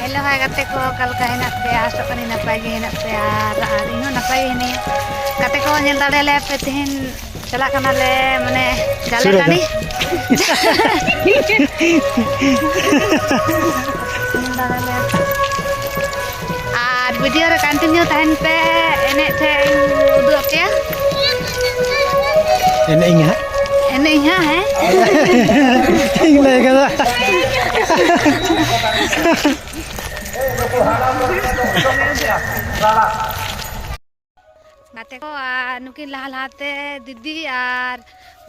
hello hi गाते को कल का हेनक पे आसो कनी नपाय गे हेनक पे आर इहो नपाय हेनी गाते को नेल दाड़े ले पे तिहिन चला कना ले माने जाले टानी दाड़े ले आर वीडियो रे कंटिन्यू तहन पे एने थे उदु पे एने इंगा एने यहाँ है इंगले कदा गाते को नुकिन लहा लहाते दीदी और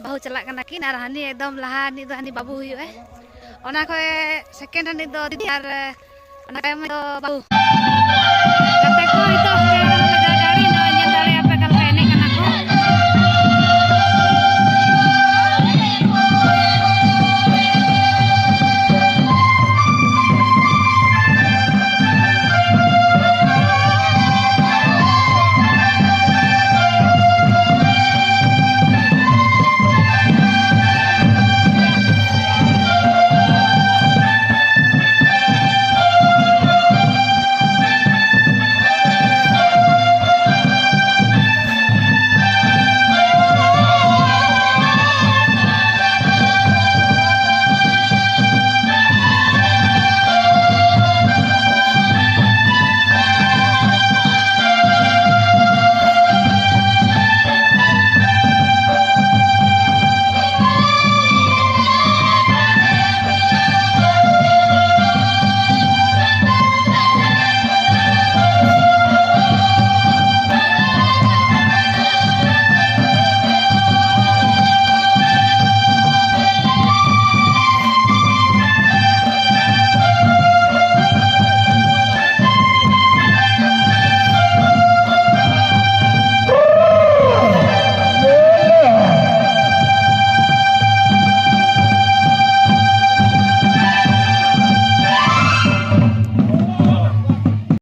बहु चला कना किन और हानि एकदम लहा नि दो हानि बाबू हुई है ओना को सेकंड हानि दो दीदी और ओना तायम दो बाबू गाते को इतो